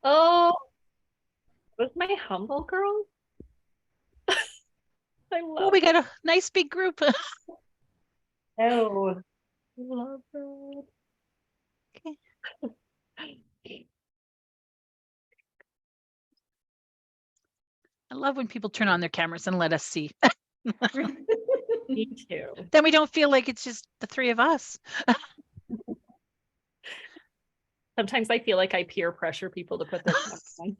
Oh, was my humble girl? I Oh, love we got a nice big group. Oh, I love that. Okay. I love when people turn on their cameras and let us see. Me too. Then we don't feel like it's just the three of us. Sometimes I feel like I peer pressure people to put their cameras on.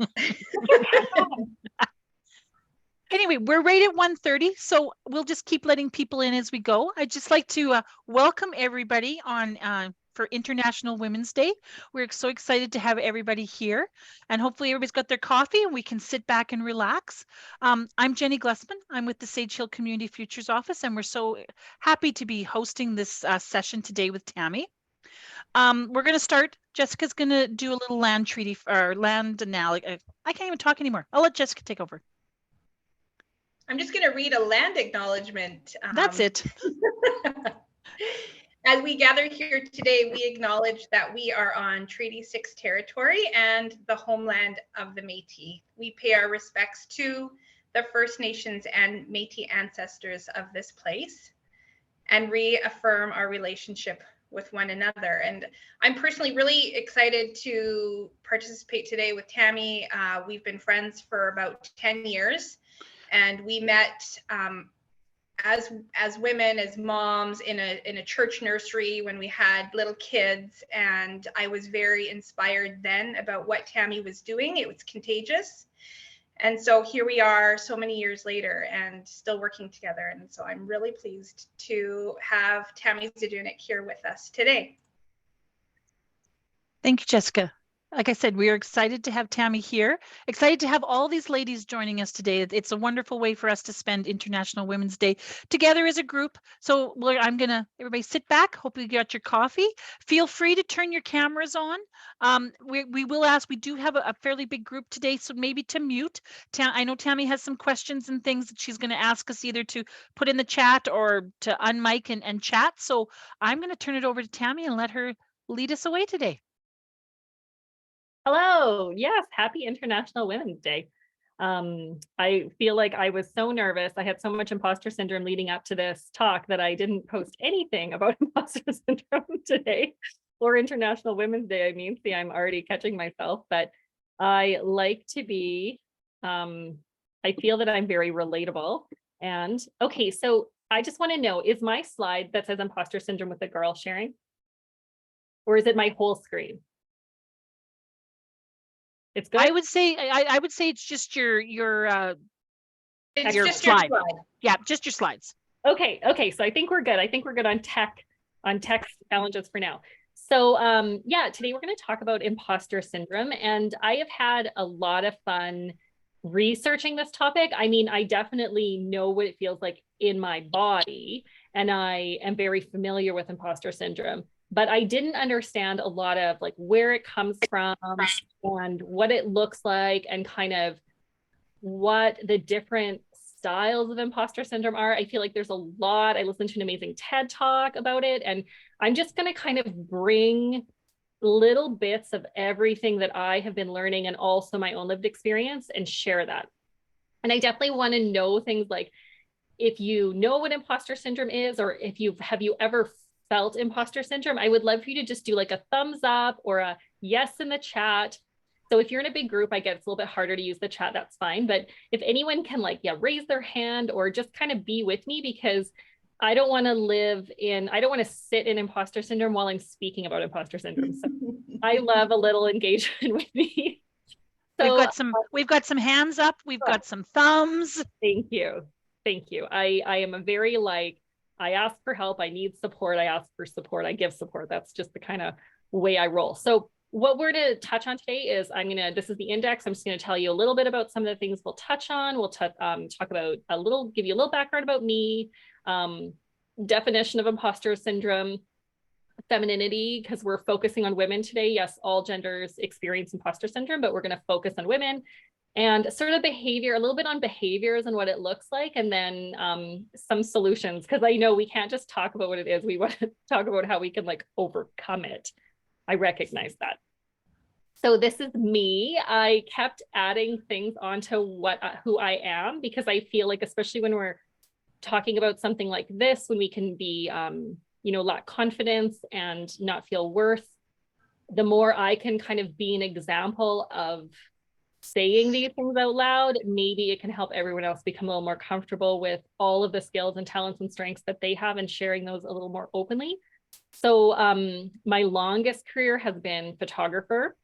Anyway, we're right at 1:30, so we'll just keep letting people in as we go. I'd just like to welcome everybody on for International Women's Day. We're so excited to have everybody here, and hopefully everybody's got their coffee and we can sit back and relax. I'm Jenny Glessman. I'm with the Sage Hill Community Futures Office, and we're so happy to be hosting this session today with Tammy. We're going to start. Jessica's going to do a little land treaty or land analogy. I can't even talk anymore. I'll let Jessica take over. I'm just going to read a land acknowledgement. That's it. As we gather here today, we acknowledge that we are on Treaty 6 territory and the homeland of the Métis. We pay our respects to the First Nations and Métis ancestors of this place and reaffirm our relationship with one another. And I'm personally really excited to participate today with Tammy. We've been friends for about 10 years. And we met as women, as moms in a church nursery when we had little kids. And I was very inspired then about what Tammy was doing. It was contagious. And so here we are so many years later and still working together. And so I'm really pleased to have Tammy Zadunik here with us today. Thank you, Jessica. Like I said, we are excited to have Tammy here. Excited to have all these ladies joining us today. It's a wonderful way for us to spend International Women's Day together as a group. So I'm going to, everybody sit back. Hope you got your coffee. Feel free to turn your cameras on. We will ask, we do have a fairly big group today, so maybe to mute. I know Tammy has some questions and things that she's going to ask us either to put in the chat or to unmic and chat. So I'm going to turn it over to Tammy and let her lead us away today. Hello. Yes, happy International Women's Day. I feel like I was so nervous. I had so much imposter syndrome leading up to this talk that I didn't post anything about imposter syndrome today or International Women's Day. I mean, see, I'm already catching myself, but I like to be, I feel that I'm very relatable. And okay, so I just want to know, is my slide that says imposter syndrome with the girl sharing? Or is it my whole screen? It's good. I would say it's just your It's your just slide. your slide. Yeah, just your slides. Okay. So I think we're good. I think we're good on tech challenges for now. So yeah, today we're going to talk about imposter syndrome, and I have had a lot of fun researching this topic. I mean, I definitely know what it feels like in my body, and I am very familiar with imposter syndrome, but I didn't understand a lot of like where it comes from and what it looks like and kind of what the different styles of imposter syndrome are. I feel like there's a lot. I listened to an amazing TED talk about it, and I'm just going to kind of bring little bits of everything that I have been learning and also my own lived experience and share that. And I definitely want to know things like if you know what imposter syndrome is, or if have you ever felt imposter syndrome, I would love for you to just do like a thumbs up or a yes in the chat. So if you're in a big group, I get it's a little bit harder to use the chat, that's fine. But if anyone can like, yeah, raise their hand or just kind of be with me, because I don't want to sit in imposter syndrome while I'm speaking about imposter syndrome. So I love a little engagement with me. So we've got some hands up. We've got some thumbs. Thank you. I am a very I ask for help. I need support. I ask for support. I give support. That's just the kind of way I roll. So what we're going to touch on today is this is the index. I'm just going to tell you a little bit about some of the things we'll touch on. We'll talk about give you a little background about me, definition of imposter syndrome, femininity, because we're focusing on women today. Yes, all genders experience imposter syndrome, but we're going to focus on women, and sort of behavior, a little bit on behaviors and what it looks like, and then some solutions, because I know we can't just talk about what it is. We want to talk about how we can like overcome it. I recognize that. So this is me. I kept adding things onto who I am, because I feel like, especially when we're talking about something like this, when we can be, lack confidence and not feel worth, the more I can kind of be an example of saying these things out loud, maybe it can help everyone else become a little more comfortable with all of the skills and talents and strengths that they have, and sharing those a little more openly. So my longest career has been photographer.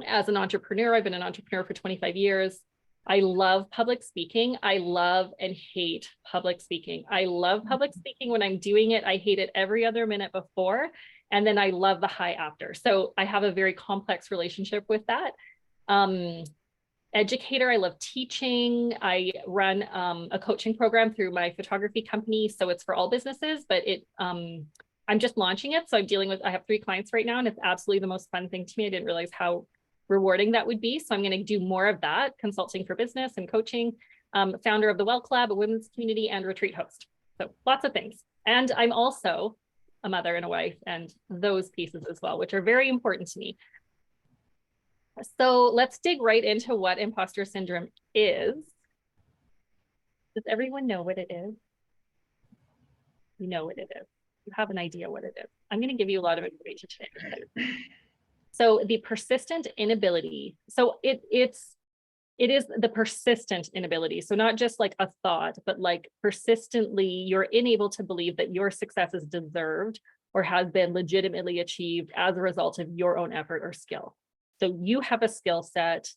As an entrepreneur, I've been an entrepreneur for 25 years. I love public speaking. I love and hate public speaking. I love public speaking when I'm doing it. I hate it every other minute before. And then I love the high after. So I have a very complex relationship with that. Educator, I love teaching. I run a coaching program through my photography company. So it's for all businesses, but I'm just launching it. So I have 3 clients right now, and it's absolutely the most fun thing to me. I didn't realize how rewarding that would be. So I'm going to do more of that, consulting for business and coaching, founder of the Well Club, a women's community, and retreat host. So lots of things. And I'm also a mother and a wife, and those pieces as well, which are very important to me. So let's dig right into what imposter syndrome is. Does everyone know what it is? You know what it is. You have an idea what it is. I'm going to give you a lot of information today. So the persistent inability, so it is the persistent inability. So not just like a thought, but like persistently, you're unable to believe that your success is deserved or has been legitimately achieved as a result of your own effort or skill. So you have a skill set,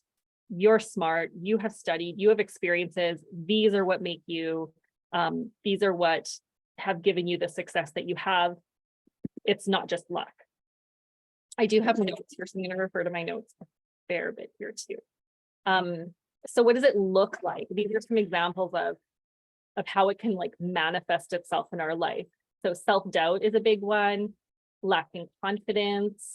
you're smart, you have studied, you have experiences. These are what make you, these are what have given you the success that you have. It's not just luck. I do have notes here, so I'm going to refer to my notes a fair bit here too. So what does it look like? These are some examples of how it can like manifest itself in our life. So self-doubt is a big one, lacking confidence,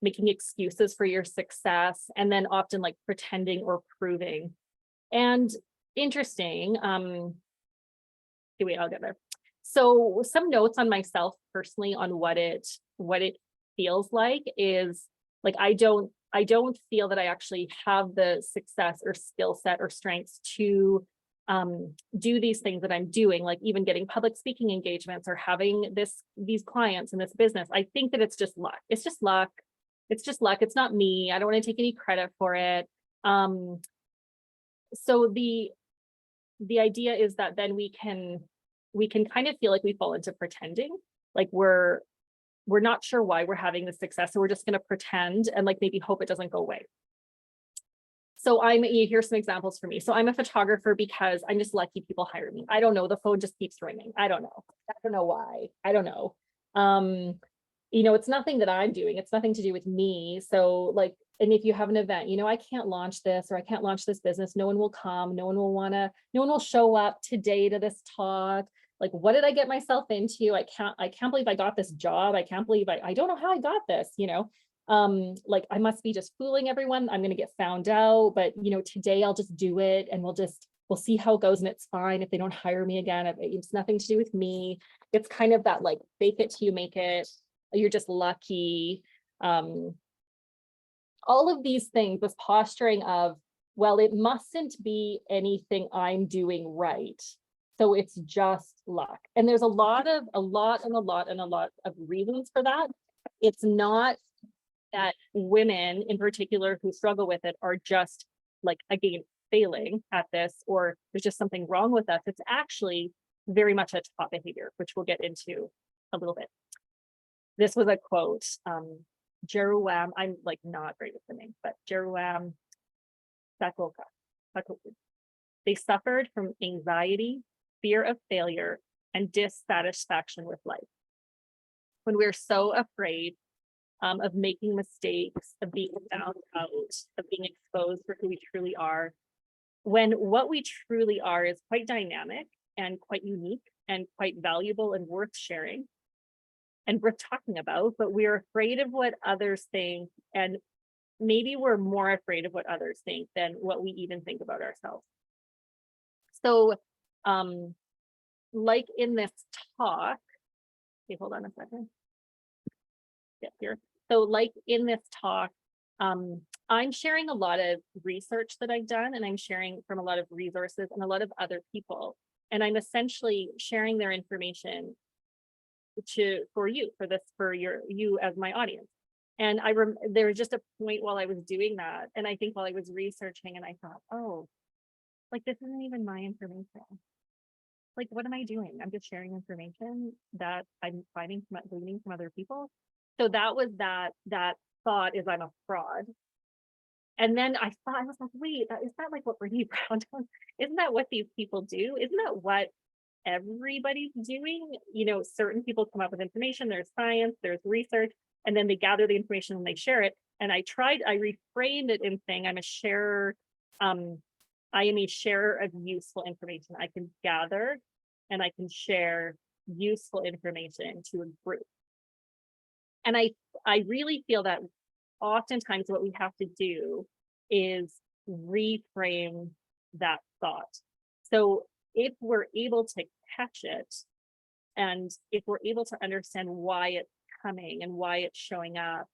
making excuses for your success, and then often like pretending or proving. And interesting, wait, I'll get there. So some notes on myself personally on what it feels like is like, I don't feel that I actually have the success or skill set or strengths to do these things that I'm doing, like even getting public speaking engagements or having these clients in this business. I think that it's just luck. It's just luck. It's just luck. It's not me. I don't want to take any credit for it. So the idea is that then we can kind of feel like we fall into pretending, like we're not sure why we're having the success, so we're just going to pretend and like maybe hope it doesn't go away. So here's some examples for me. So I'm a photographer because I'm just lucky people hire me. I don't know, the phone just keeps ringing. I don't know why. I don't know. It's nothing that I'm doing. It's nothing to do with me. So like, and if you have an event, I can't launch this, or I can't launch this business, no one will come, no one will show up today to this talk. Like, what did I get myself into? I can't believe I got this job. I can't believe I don't know how I got this, like I must be just fooling everyone. I'm going to get found out, but today I'll just do it, and we'll see how it goes, and it's fine if they don't hire me again. It's nothing to do with me. It's kind of that like fake it till you make it. You're just lucky. All of these things, this posturing of, well, it mustn't be anything I'm doing right, so it's just luck. And there's a lot of reasons for that. It's not that women in particular who struggle with it are just like, again, failing at this, or there's just something wrong with us. It's actually very much a taught behavior, which we'll get into a little bit. This was a quote, Jeruam, I'm like not great with the name, but Jeruam Sakolka. They suffered from anxiety, fear of failure, and dissatisfaction with life. When we're so afraid of making mistakes, of being found out, of being exposed for who we truly are, when what we truly are is quite dynamic and quite unique and quite valuable and worth sharing and worth talking about, but we're afraid of what others think, and maybe we're more afraid of what others think than what we even think about ourselves. So like in this talk, okay, hold on a second. Get here. So like in this talk, I'm sharing a lot of research that I've done, and I'm sharing from a lot of resources and a lot of other people. And I'm essentially sharing their information for you as my audience. And there was just a point while I was doing that, and I think while I was researching, and I thought, oh, like this isn't even my information. Like, what am I doing? I'm just sharing information that I'm gleaning from other people. So that was that thought is I'm a fraud. And then I was like, wait, is that like what Bernie Brown does? Isn't that what these people do? Isn't that what everybody's doing? You know, certain people come up with information, there's science, there's research, and then they gather the information and they share it. And I reframed it in saying I'm a sharer. I am a sharer of useful information. I can gather and I can share useful information to a group. And I really feel that oftentimes what we have to do is reframe that thought. So if we're able to catch it, and if we're able to understand why it's coming and why it's showing up,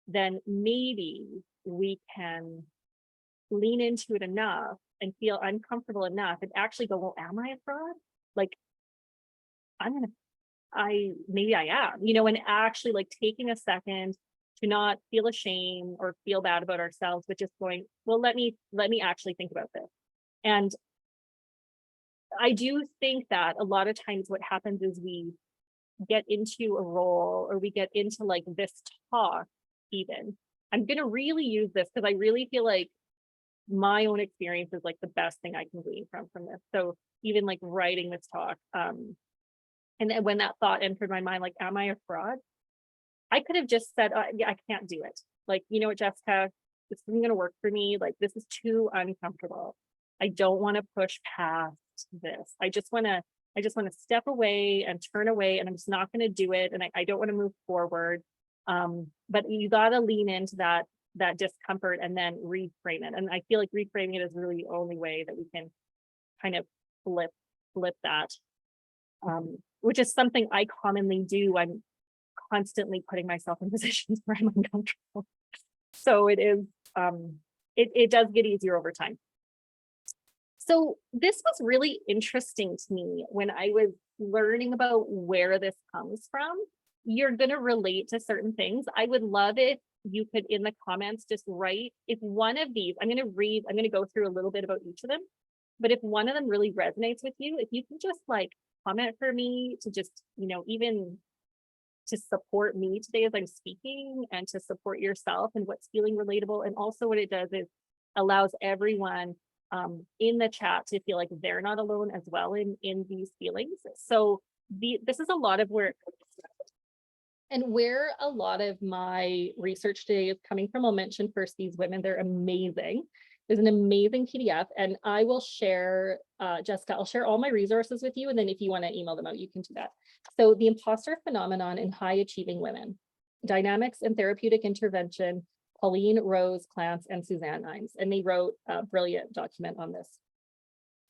then maybe we can lean into it enough and feel uncomfortable enough and actually go, well, am I a fraud? Like, maybe I am, you know, and actually like taking a second to not feel ashamed or feel bad about ourselves, but just going, well, let me actually think about this. And I do think that a lot of times what happens is we get into a role, or we get into like this talk even. I'm going to really use this because I really feel like my own experience is like the best thing I can glean from this. So even like writing this talk, and then when that thought entered my mind, like, am I a fraud? I could have just said, yeah, I can't do it. Like, you know what, Jessica, this isn't going to work for me. Like, this is too uncomfortable. I don't want to push past this. I just want to step away and turn away, and I'm just not going to do it. And I don't want to move forward. But you got to lean into that discomfort and then reframe it. And I feel like reframing it is really the only way that we can kind of flip that, which is something I commonly do. I'm constantly putting myself in positions where I'm uncomfortable. So it is, it does get easier over time. So this was really interesting to me when I was learning about where this comes from. You're going to relate to certain things. I would love it. You could in the comments just write if one of these, I'm going to go through a little bit about each of them, but if one of them really resonates with you, if you can just like comment for me to just, you know, even to support me today as I'm speaking, and to support yourself and what's feeling relatable. And also what it does is allows everyone in the chat to feel like they're not alone as well in these feelings. So this is a lot of where a lot of my research today is coming from. I'll mention first these women. They're amazing. There's an amazing PDF, and I will share, Jessica, I'll share all my resources with you, and then if you want to email them out, you can do that. So the imposter phenomenon in high achieving women, dynamics and therapeutic intervention, Pauline Rose Clance and Suzanne Imes, and they wrote a brilliant document on this.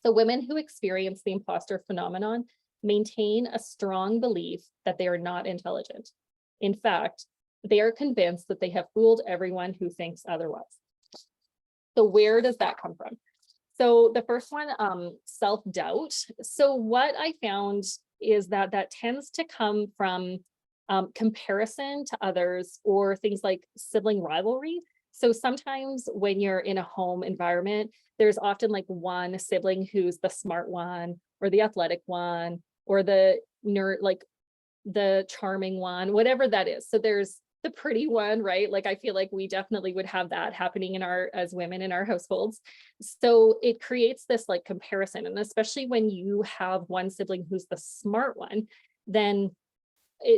So women who experience the imposter phenomenon maintain a strong belief that they are not intelligent. In fact, they are convinced that they have fooled everyone who thinks otherwise. So where does that come from? So the first one, self-doubt. So what I found is that tends to come from comparison to others, or things like sibling rivalry. So sometimes when you're in a home environment, there's often like one sibling who's the smart one, or the athletic one, or the nerd, like the charming one, whatever that is. So there's the pretty one, right? Like I feel like we definitely would have that happening as women in our households. So it creates this like comparison, and especially when you have one sibling who's the smart one, then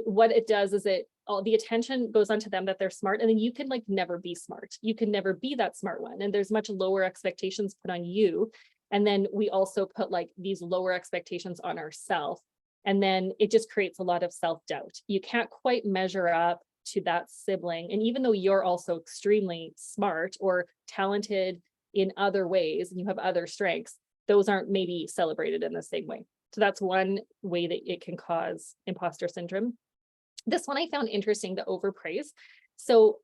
what it does is all the attention goes onto them that they're smart, and then you can like never be smart. You can never be that smart one, and there's much lower expectations put on you. And then we also put like these lower expectations on ourselves, and then it just creates a lot of self-doubt. You can't quite measure up to that sibling, and even though you're also extremely smart or talented in other ways, and you have other strengths, those aren't maybe celebrated in the same way. So that's one way that it can cause imposter syndrome. This one I found interesting, the overpraise. So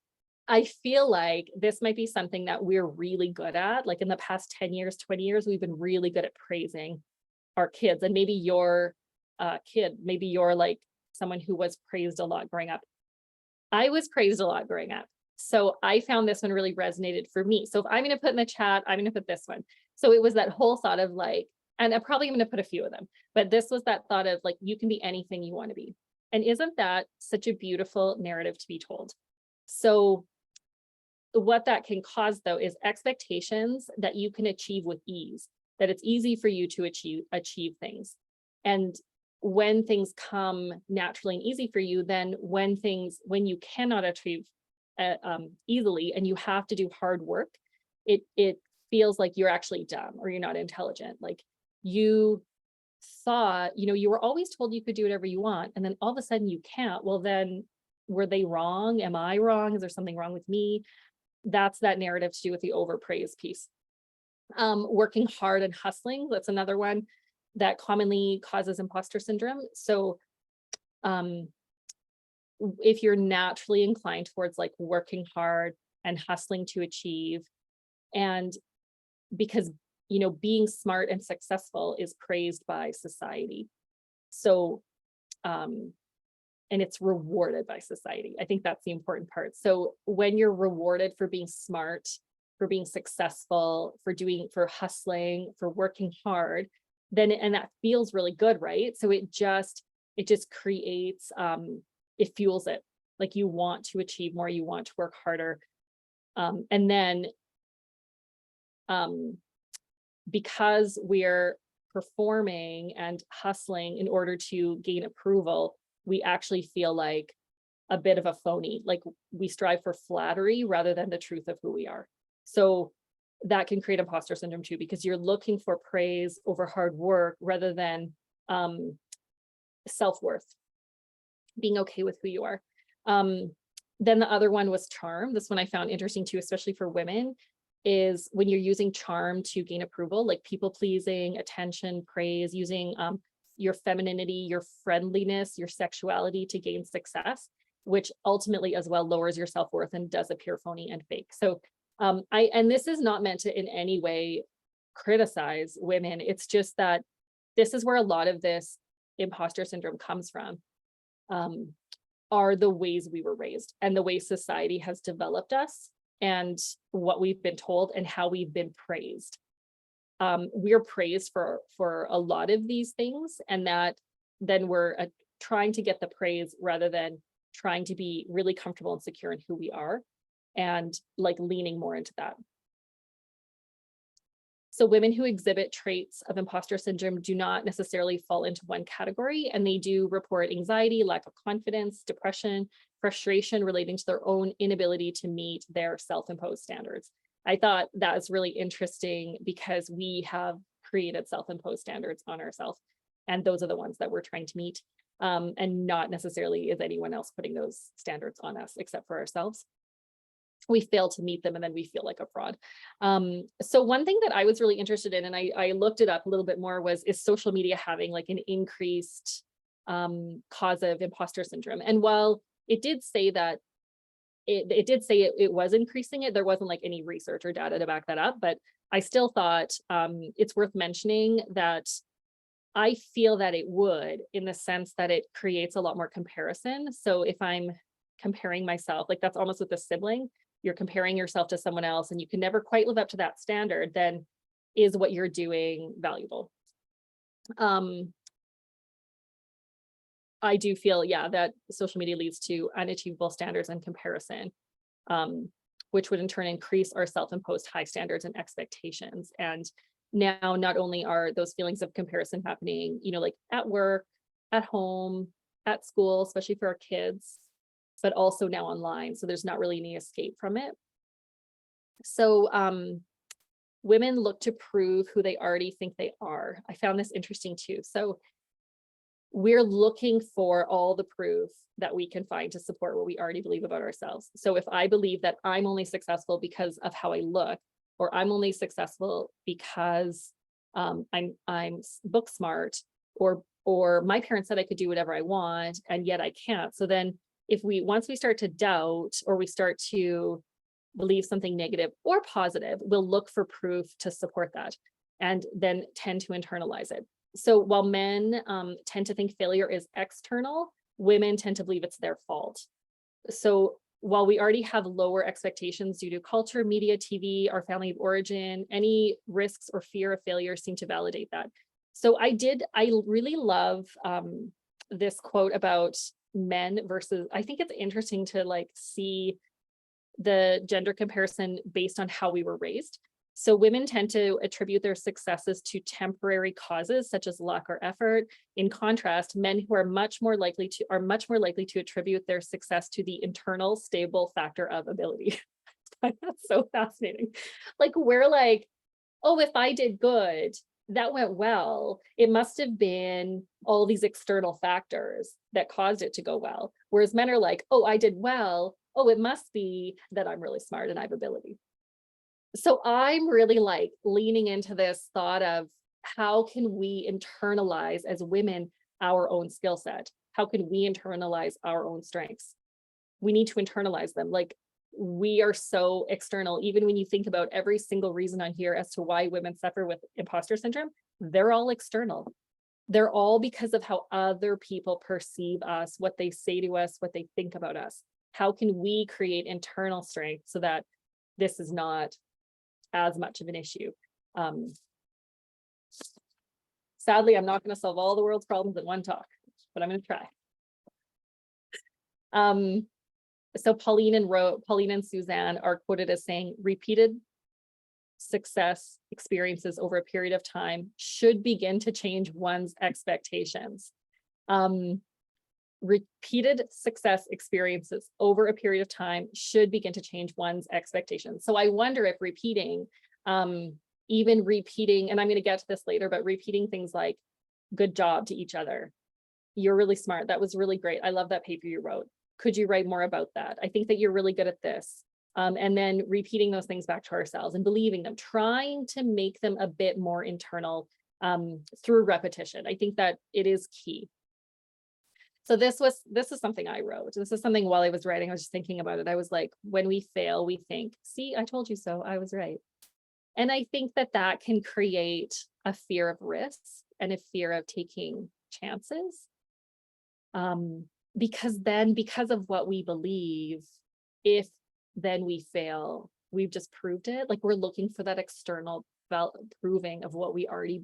I feel like this might be something that we're really good at. Like in the past 10 years, 20 years, we've been really good at praising our kids. And maybe your kid, maybe you're like someone who was praised a lot growing up. I was praised a lot growing up. So I found this one really resonated for me. So if I'm going to put in the chat, I'm going to put this one. So it was that whole thought of like, and I'm probably going to put a few of them, but this was that thought of like, you can be anything you want to be. And isn't that such a beautiful narrative to be told? So what that can cause though is expectations that you can achieve with ease, that it's easy for you to achieve things. And when things come naturally and easy for you, then when you cannot achieve easily and you have to do hard work, it feels like you're actually dumb or you're not intelligent. Like you thought, you were always told you could do whatever you want, and then all of a sudden you can't. Well, then were they wrong? Am I wrong? Is there something wrong with me? That's that narrative to do with the overpraise piece. Working hard and hustling, that's another one that commonly causes imposter syndrome. So if you're naturally inclined towards like working hard and hustling to achieve, and because being smart and successful is praised by society, so and it's rewarded by society. I think that's the important part. So when you're rewarded for being smart, for being successful, for hustling, for working hard, then and that feels really good, right? So it just creates, it fuels it. Like you want to achieve more, you want to work harder. And then because we're performing and hustling in order to gain approval, we actually feel like a bit of a phony. Like we strive for flattery rather than the truth of who we are. So that can create imposter syndrome too, because you're looking for praise over hard work rather than self-worth, being okay with who you are. Then the other one was charm. This one I found interesting too, especially for women, is when you're using charm to gain approval, like people pleasing, attention, praise, using your femininity, your friendliness, your sexuality to gain success, which ultimately as well lowers your self-worth and does appear phony and fake. So and this is not meant to in any way criticize women. It's just that this is where a lot of this imposter syndrome comes from, are the ways we were raised and the way society has developed us and what we've been told and how we've been praised. We're praised for a lot of these things, and that then we're trying to get the praise rather than trying to be really comfortable and secure in who we are and like leaning more into that. So women who exhibit traits of imposter syndrome do not necessarily fall into one category, and they do report anxiety, lack of confidence, depression, frustration relating to their own inability to meet their self-imposed standards. I thought that was really interesting because we have created self-imposed standards on ourselves, and those are the ones that we're trying to meet. And not necessarily is anyone else putting those standards on us except for ourselves. We fail to meet them and then we feel like a fraud. So one thing that I was really interested in, and I looked it up a little bit more, is social media having like an increased cause of imposter syndrome? And while it did say that it was increasing it, there wasn't like any research or data to back that up, but I still thought it's worth mentioning that I feel that it would, in the sense that it creates a lot more comparison. So if I'm comparing myself, like that's almost with a sibling, you're comparing yourself to someone else and you can never quite live up to that standard, then is what you're doing valuable? I do feel, yeah, that social media leads to unachievable standards and comparison, which would in turn increase our self-imposed high standards and expectations. And now not only are those feelings of comparison happening, like at work, at home, at school, especially for our kids, but also now online. So there's not really any escape from it. So women look to prove who they already think they are. I found this interesting too. So we're looking for all the proof that we can find to support what we already believe about ourselves. So if I believe that I'm only successful because of how I look, or I'm only successful because I'm book smart, or my parents said I could do whatever I want and yet I can't. So then once we start to doubt, or we start to believe something negative or positive, we'll look for proof to support that and then tend to internalize it. So while men tend to think failure is external, women tend to believe it's their fault. So while we already have lower expectations due to culture, media, TV, our family of origin, any risks or fear of failure seem to validate that. So I really love this quote about men versus, I think it's interesting to like see the gender comparison based on how we were raised. So women tend to attribute their successes to temporary causes such as luck or effort. In contrast, men who are much more likely to attribute their success to the internal stable factor of ability. That's so fascinating. Like we're like, oh, if I did good, that went well, it must have been all these external factors that caused it to go well. Whereas men are like, oh, I did well, oh, it must be that I'm really smart and I have ability. So I'm really like leaning into this thought of how can we internalize as women our own skill set? How can we internalize our own strengths? We need to internalize them. Like we are so external. Even when you think about every single reason on here as to why women suffer with imposter syndrome, they're all external. They're all because of how other people perceive us, what they say to us, what they think about us. How can we create internal strength so that this is not as much of an issue? Sadly, I'm not going to solve all the world's problems in one talk, but I'm going to try. So Pauline and Suzanne are quoted as saying, repeated success experiences over a period of time should begin to change one's expectations. Repeated success experiences over a period of time should begin to change one's expectations. So I wonder if repeating, even repeating, and I'm going to get to this later, but repeating things like, good job to each other. You're really smart. That was really great. I love that paper you wrote. Could you write more about that? I think that you're really good at this. And then repeating those things back to ourselves and believing them, trying to make them a bit more internal through repetition. I think that it is key. So this is something I wrote. This is something while I was writing, I was just thinking about it. I was like, when we fail, we think, see, I told you so, I was right. And I think that that can create a fear of risk and a fear of taking chances. Because of what we believe, if then we fail, we've just proved it. Like we're looking for that external proving of what we already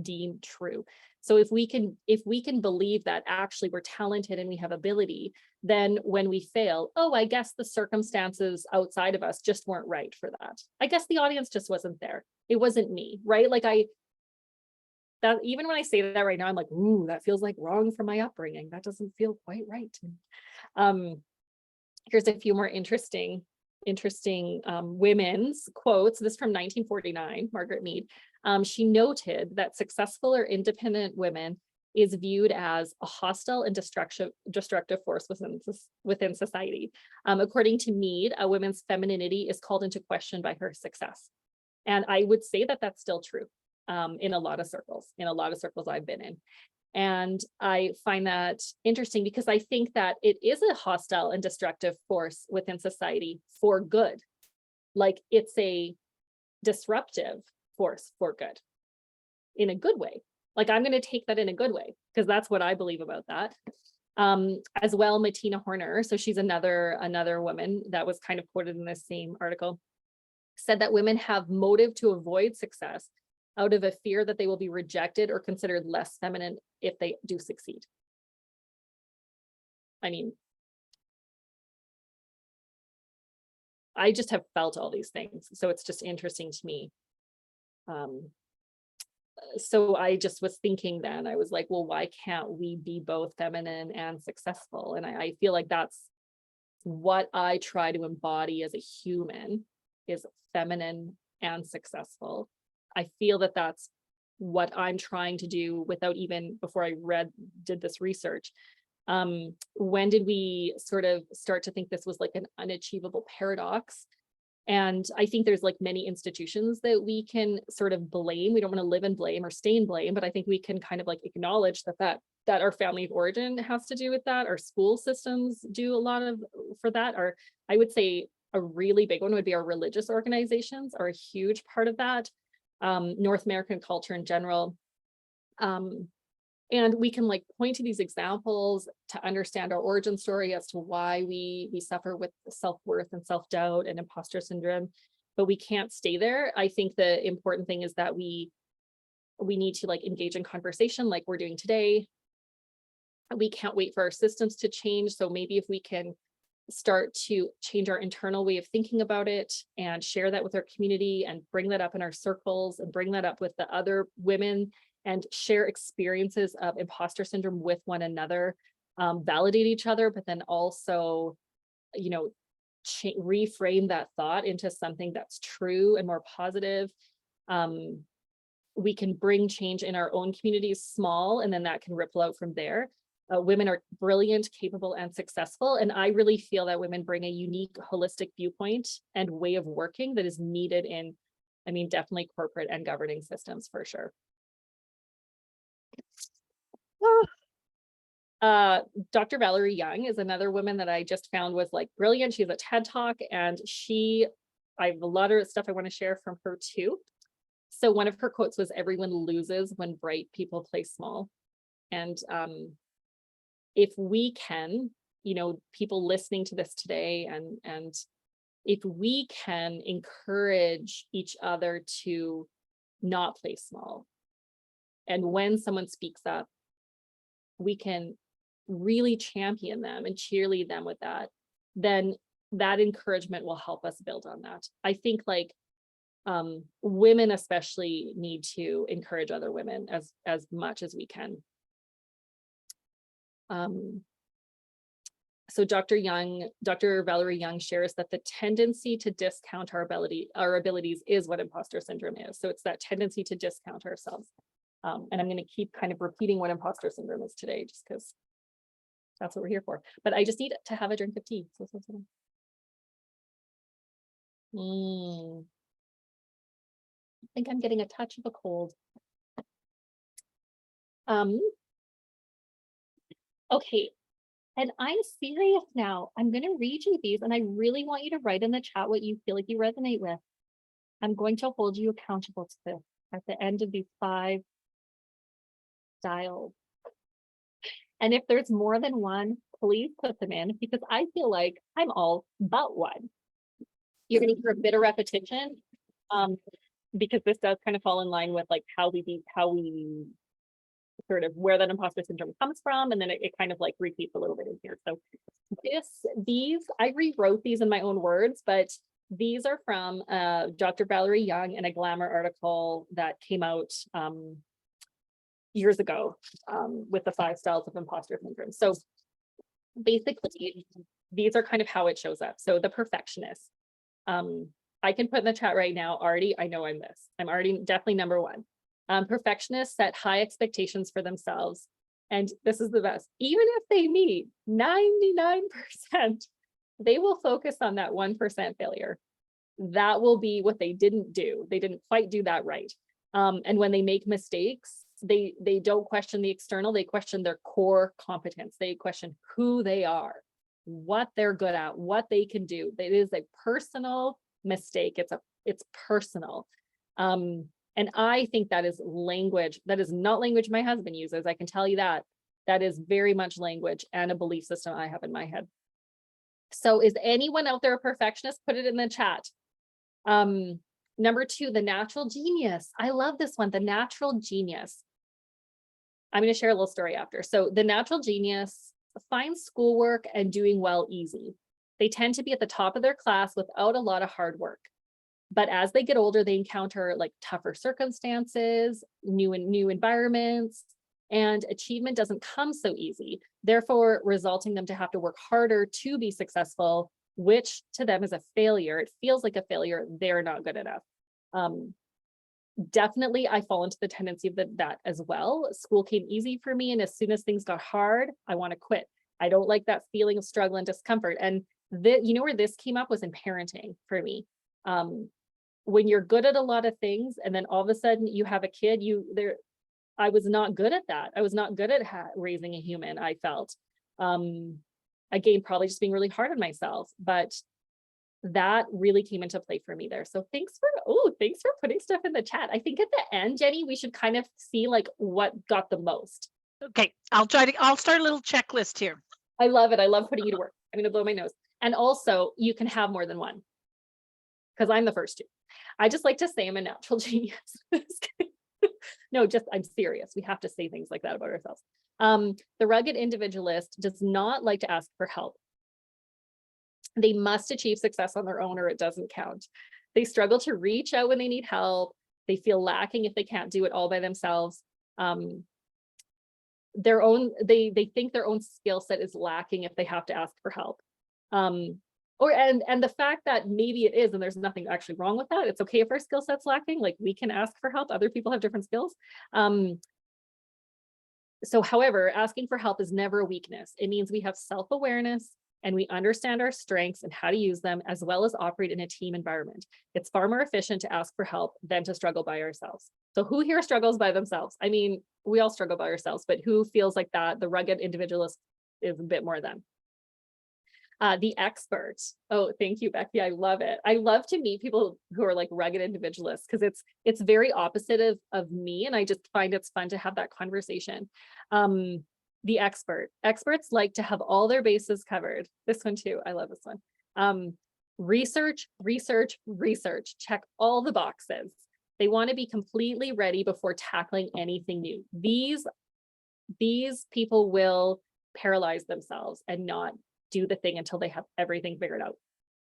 deem true. So if we can believe that actually we're talented and we have ability, then when we fail, oh, I guess the circumstances outside of us just weren't right for that. I guess the audience just wasn't there. It wasn't me, right? Like that even when I say that right now, I'm like, ooh, that feels like wrong from my upbringing. That doesn't feel quite right. Here's a few more interesting women's quotes. This is from 1949, Margaret Mead. She noted that successful or independent women is viewed as a hostile and destructive force within society. According to Mead, a woman's femininity is called into question by her success. And I would say that that's still true in a lot of circles I've been in. And I find that interesting because I think that it is a hostile and destructive force within society for good. Like it's a disruptive force for good in a good way. Like I'm going to take that in a good way because that's what I believe about that. As well, Martina Horner, so she's another woman that was kind of quoted in this same article, said that women have motive to avoid success out of a fear that they will be rejected or considered less feminine if they do succeed. I mean, I just have felt all these things, so it's just interesting to me. So I just was thinking then, I was like, well, why can't we be both feminine and successful? And I feel like that's what I try to embody as a human, is feminine and successful. I feel that that's what I'm trying to do without even, before I did this research. When did we sort of start to think this was like an unachievable paradox? And I think there's like many institutions that we can sort of blame. We don't want to live in blame or stay in blame, but I think we can kind of like acknowledge that that our family of origin has to do with that. Our school systems do a lot of for that. Or I would say a really big one would be our religious organizations are a huge part of that. North American culture in general. And we can like point to these examples to understand our origin story as to why we suffer with self-worth and self-doubt and imposter syndrome, but we can't stay there. I think the important thing is that we need to like engage in conversation like we're doing today. We can't wait for our systems to change. So maybe if we can start to change our internal way of thinking about it and share that with our community and bring that up in our circles and bring that up with the other women and share experiences of imposter syndrome with one another, validate each other, but then also, you know, reframe that thought into something that's true and more positive. We can bring change in our own communities small, and then that can ripple out from there. Women are brilliant, capable, and successful. And I really feel that women bring a unique, holistic viewpoint and way of working that is needed in, I mean, definitely corporate and governing systems for sure. Dr. Valerie Young is another woman that I just found was like brilliant. She has a TED Talk, and I have a lot of stuff I want to share from her too. So one of her quotes was, "Everyone loses when bright people play small." And if we can, you know, people listening to this today, and if we can encourage each other to not play small, and when someone speaks up, we can really champion them and cheerlead them with that, then that encouragement will help us build on that. I think like women especially need to encourage other women as much as we can. So Dr. Valerie Young shares that the tendency to discount our abilities is what imposter syndrome is. So it's that tendency to discount ourselves. And I'm going to keep kind of repeating what imposter syndrome is today, just because that's what we're here for. But I just need to have a drink of tea. I think I'm getting a touch of a cold. Okay, and I'm serious now. I'm going to read you these, and I really want you to write in the chat what you feel like you resonate with. I'm going to hold you accountable to this at the end of these 5 styles. And if there's more than one, please put them in, because I feel like I'm all but one. You're going to hear a bit of repetition, because this does kind of fall in line with like how we sort of where that imposter syndrome comes from, and then it kind of like repeats a little bit in here. So these I rewrote these in my own words, but these are from Dr. Valerie Young in a Glamour article that came out years ago with the 5 styles of imposter syndrome. So basically, these are kind of how it shows up. So the perfectionist. I can put in the chat right now, Artie, I know I'm this. I'm already definitely number 1. Perfectionists set high expectations for themselves. And this is the best. Even if they meet 99%, they will focus on that 1% failure. That will be what they didn't do. They didn't quite do that right. And when they make mistakes, they don't question the external, they question their core competence. They question who they are, what they're good at, what they can do. It is a personal mistake. It's personal. And I think that is language. That is not language my husband uses. I can tell you that. That is very much language and a belief system I have in my head. So is anyone out there a perfectionist? Put it in the chat. Number 2, the natural genius. I love this one, the natural genius. I'm going to share a little story after. So the natural genius finds schoolwork and doing well easy. They tend to be at the top of their class without a lot of hard work. But as they get older, they encounter like tougher circumstances, new environments, and achievement doesn't come so easy, therefore resulting them to have to work harder to be successful, which to them is a failure. It feels like a failure. They're not good enough. Definitely, I fall into the tendency of that as well. School came easy for me, and as soon as things got hard, I want to quit. I don't like that feeling of struggle and discomfort. And you know where this came up was in parenting for me. When you're good at a lot of things, and then all of a sudden you have a kid, I was not good at that. I was not good at raising a human, I felt. Again, probably just being really hard on myself, but that really came into play for me there. So thanks for putting stuff in the chat. I think at the end, Jenny, we should kind of see like what got the most. Okay, I'll start a little checklist here. I love it. I love putting you to work. I'm going to blow my nose. And also you can have more than one, because I'm the first two. I just like to say I'm a natural genius. No, I'm serious. We have to say things like that about ourselves. The rugged individualist does not like to ask for help. They must achieve success on their own or it doesn't count. They struggle to reach out when they need help. They feel lacking if they can't do it all by themselves. They think their own skill set is lacking if they have to ask for help. And the fact that maybe it is, and there's nothing actually wrong with that. It's okay if our skill set's lacking, like we can ask for help. Other people have different skills. So however, asking for help is never a weakness. It means we have self-awareness and we understand our strengths and how to use them, as well as operate in a team environment. It's far more efficient to ask for help than to struggle by ourselves. So who here struggles by themselves? I mean, we all struggle by ourselves, but who feels like that? The rugged individualist is a bit more than. The expert. Oh, thank you, Becky. I love it. I love to meet people who are like rugged individualists, because it's very opposite of me, and I just find it's fun to have that conversation. The experts like to have all their bases covered. This one too. I love this one. Research. Check all the boxes. They want to be completely ready before tackling anything new. These people will paralyze themselves and not do the thing until they have everything figured out.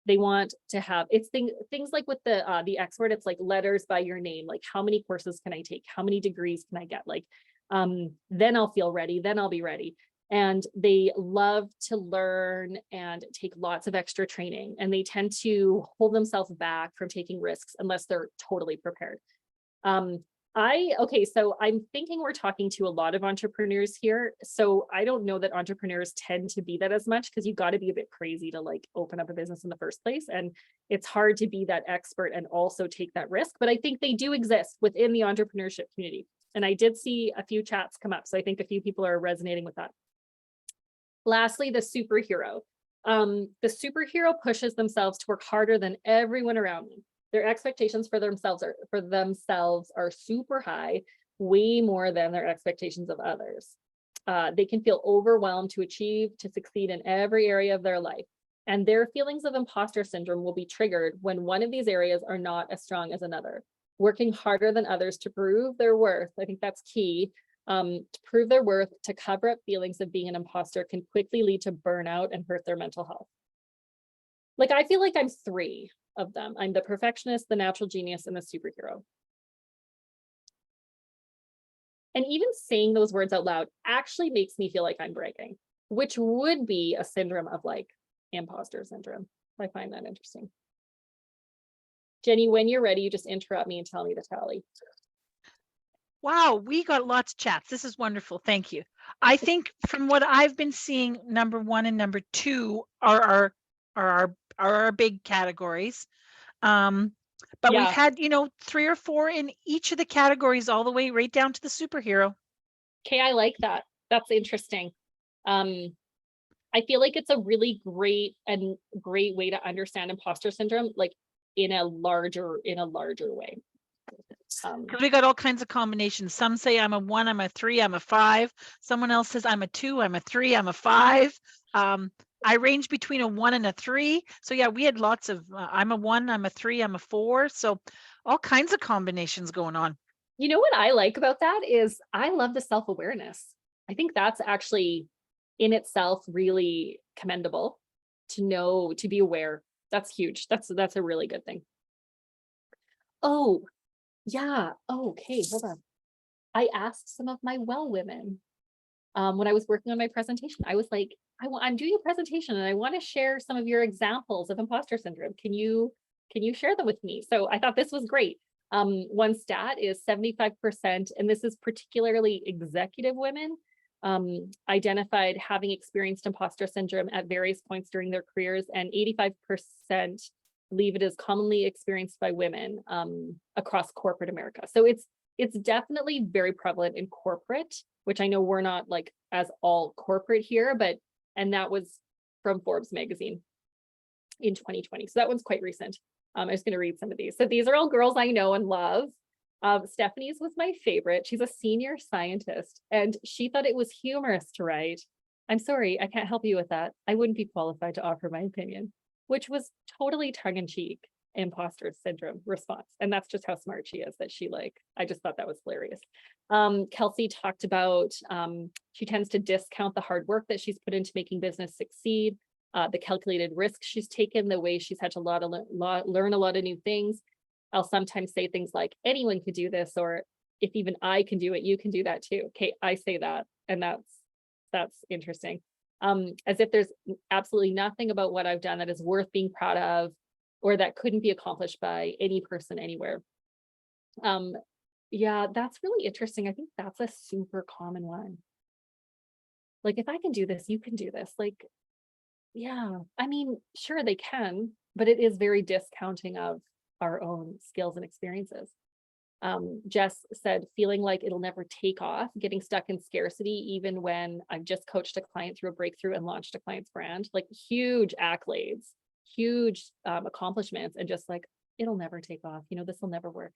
They want to have things like with the expert, it's like letters by your name, like how many courses can I take? How many degrees can I get? Like, then I'll feel ready, then I'll be ready. And they love to learn and take lots of extra training, and they tend to hold themselves back from taking risks unless they're totally prepared. So I'm thinking we're talking to a lot of entrepreneurs here. So I don't know that entrepreneurs tend to be that as much, because you've got to be a bit crazy to like open up a business in the first place. And it's hard to be that expert and also take that risk. But I think they do exist within the entrepreneurship community. And I did see a few chats come up. So I think a few people are resonating with that. Lastly, the superhero. The superhero pushes themselves to work harder than everyone around them. Their expectations for themselves are super high, way more than their expectations of others. They can feel overwhelmed to succeed in every area of their life. And their feelings of imposter syndrome will be triggered when one of these areas are not as strong as another. Working harder than others to prove their worth, I think that's key. To prove their worth, to cover up feelings of being an imposter can quickly lead to burnout and hurt their mental health. Like, I feel like I'm three of them. I'm the perfectionist, the natural genius, and the superhero. And even saying those words out loud actually makes me feel like I'm bragging, which would be a syndrome of like imposter syndrome. I find that interesting. Jenny, when you're ready, you just interrupt me and tell me the tally. Wow, we got lots of chats. This is wonderful. Thank you. I think from what I've been seeing, number 1 and number 2 are our big categories. But yeah, we've had, 3 or 4 in each of the categories, all the way right down to the superhero. Okay, I like that. That's interesting. I feel like it's a really great way to understand imposter syndrome, like in a larger way. Because we got all kinds of combinations. Some say I'm a 1, I'm a 3, I'm a 5. Someone else says I'm a 2, I'm a 3, I'm a 5. I range between a 1 and a 3. So yeah, we had lots of, I'm a 1, I'm a 3, I'm a 4. So all kinds of combinations going on. You know what I like about that is I love the self-awareness. I think that's actually in itself really commendable, to know, to be aware. That's huge. That's a really good thing. Oh, yeah. Okay, hold on. I asked some of my well women when I was working on my presentation. I was like, I'm doing a presentation and I want to share some of your examples of imposter syndrome. Can you share them with me? So I thought this was great. One stat is 75%, and this is particularly executive women, identified having experienced imposter syndrome at various points during their careers, and 85% believe it is commonly experienced by women across corporate America. So it's definitely very prevalent in corporate, which I know we're not like as all corporate here, but, and that was from Forbes magazine in 2020. So that one's quite recent. I'm just going to read some of these. So these are all girls I know and love. Stephanie's was my favorite. She's a senior scientist, and she thought it was humorous to write, "I'm sorry, I can't help you with that. I wouldn't be qualified to offer my opinion," which was totally tongue-in-cheek imposter syndrome response. And that's just how smart she is, that she like, I just thought that was hilarious. Kelsey talked about, she tends to discount the hard work that she's put into making business succeed, the calculated risks she's taken, the way she's had to learn a lot of new things. I'll sometimes say things like, anyone could do this, or if even I can do it, you can do that too. Okay, I say that, and that's interesting. As if there's absolutely nothing about what I've done that is worth being proud of, or that couldn't be accomplished by any person anywhere. Yeah, that's really interesting. I think that's a super common one. Like, if I can do this, you can do this. Like, yeah, I mean, sure they can, but it is very discounting of our own skills and experiences. Jess said, feeling like it'll never take off, getting stuck in scarcity, even when I've just coached a client through a breakthrough and launched a client's brand, like huge accolades, huge accomplishments, and just like, it'll never take off, you know, this will never work.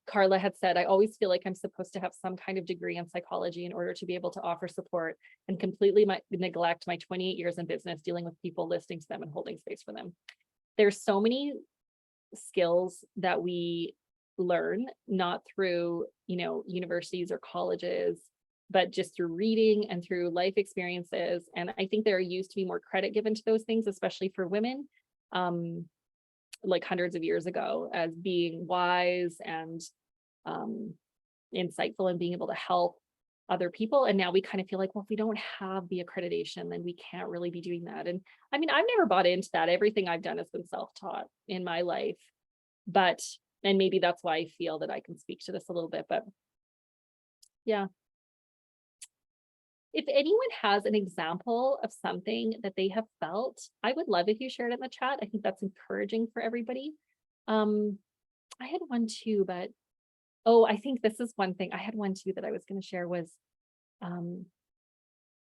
Carla had said, I always feel like I'm supposed to have some kind of degree in psychology in order to be able to offer support, and completely neglect my 28 years in business dealing with people, listening to them and holding space for them. There's so many skills that we learn, not through, you know, universities or colleges, but just through reading and through life experiences. And I think there used to be more credit given to those things, especially for women, like hundreds of years ago, as being wise and insightful and being able to help other people. And now we kind of feel like, well, if we don't have the accreditation, then we can't really be doing that. And I mean, I've never bought into that. Everything I've done has been self-taught in my life, but, and maybe that's why I feel that I can speak to this a little bit, but yeah. If anyone has an example of something that they have felt, I would love if you shared it in the chat. I think that's encouraging for everybody. I had one too, but oh, I think this is one thing. I had one too that I was going to share was, I'm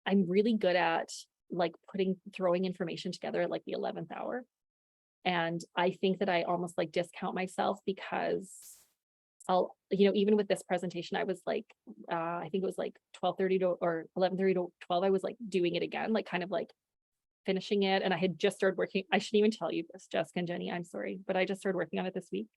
really good at like throwing information together at like the 11th hour. And I think that I almost like discount myself because I'll, you know, even with this presentation, I was like, I think it was like 12:30 to or 11:30 to 12. I was like doing it again, like kind of like finishing it. And I had just started working. I shouldn't even tell you this, Jessica and Jenny, I'm sorry, but I just started working on it this week,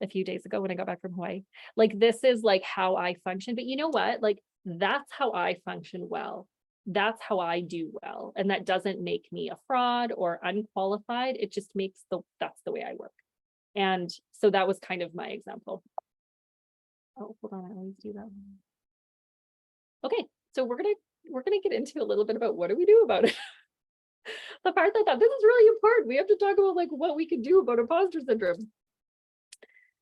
a few days ago when I got back from Hawaii. Like, this is like how I function. But you know what? Like, that's how I function well. That's how I do well. And that doesn't make me a fraud or unqualified. It just makes that's the way I work. And so that was kind of my example. Oh, hold on, I always do that. Okay, so we're gonna get into a little bit about what do we do about it. The part that I thought this is really important. We have to talk about like what we can do about imposter syndrome.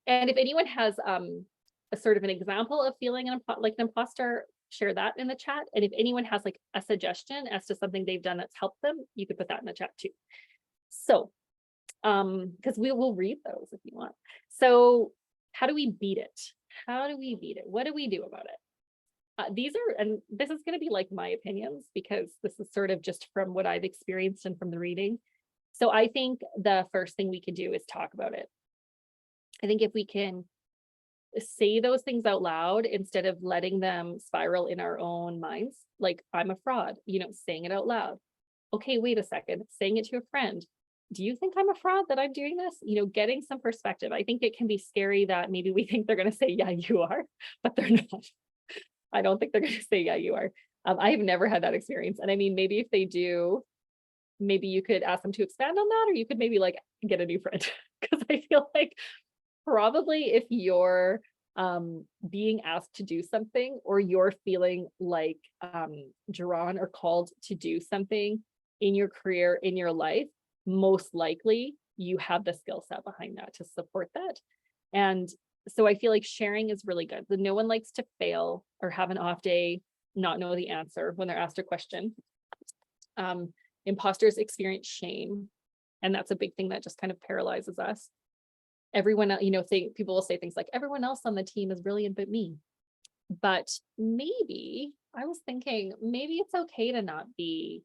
And if anyone has a sort of an example of feeling like an imposter, share that in the chat. And if anyone has like a suggestion as to something they've done that's helped them, you could put that in the chat too. So, because we will read those if you want. So how do we beat it? How do we beat it? What do we do about it? These are, and this is going to be like my opinions because this is sort of just from what I've experienced and from the reading. So I think the first thing we can do is talk about it. I think if we can say those things out loud instead of letting them spiral in our own minds, like I'm a fraud, you know, saying it out loud. Okay, wait a second, saying it to a friend. Do you think I'm a fraud that I'm doing this? You know, getting some perspective. I think it can be scary that maybe we think they're going to say, yeah, you are, but they're not. I don't think they're going to say, yeah, you are. I have never had that experience. And I mean, maybe if they do, maybe you could ask them to expand on that, or you could maybe like get a new friend. Because I feel like probably if you're being asked to do something, or you're feeling like drawn or called to do something in your career, in your life, most likely you have the skill set behind that to support that. And so I feel like sharing is really good. No one likes to fail or have an off day, not know the answer when they're asked a question. Imposters experience shame, and that's a big thing that just kind of paralyzes us. everyone, people will say things like, everyone else on the team is brilliant but me. But maybe I was thinking, maybe it's okay to not be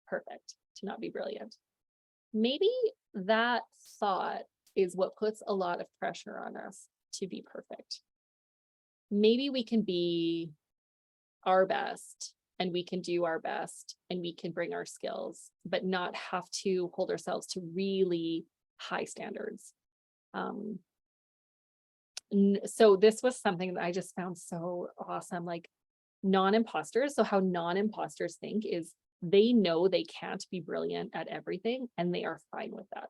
perfect, to not be brilliant. Maybe that thought is what puts a lot of pressure on us to be perfect. Maybe we can be our best and we can do our best and we can bring our skills, but not have to hold ourselves to really high standards. So this was something that I just found so awesome, like non-imposters. So how non-imposters think is they know they can't be brilliant at everything and they are fine with that.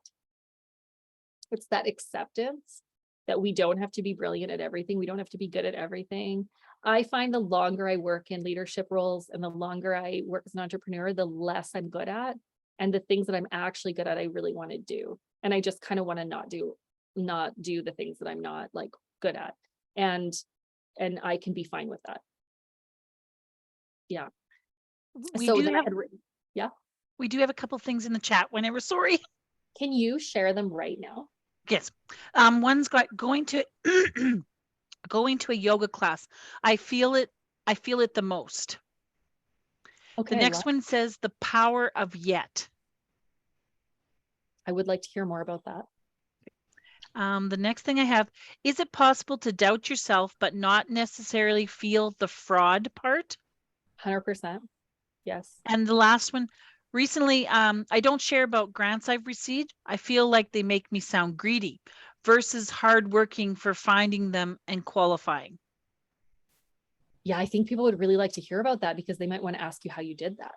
It's that acceptance that we don't have to be brilliant at everything. We don't have to be good at everything. I find the longer I work in leadership roles and the longer I work as an entrepreneur, the less I'm good at. And the things that I'm actually good at, I really want to do. And I just kind of want to not do the things that I'm not like good at. And I can be fine with that. Yeah. We So do then have, yeah. We do have a couple things in the chat whenever, sorry. Can you share them right now? Yes. One's got going to a yoga class. I feel it the most. Okay. The next one says the power of yet. I would like to hear more about that. The next thing I have, is it possible to doubt yourself but not necessarily feel the fraud part? 100%. Yes. And the last one, recently, I don't share about grants I've received. I feel like they make me sound greedy versus hardworking for finding them and qualifying. Yeah, I think people would really like to hear about that because they might want to ask you how you did that.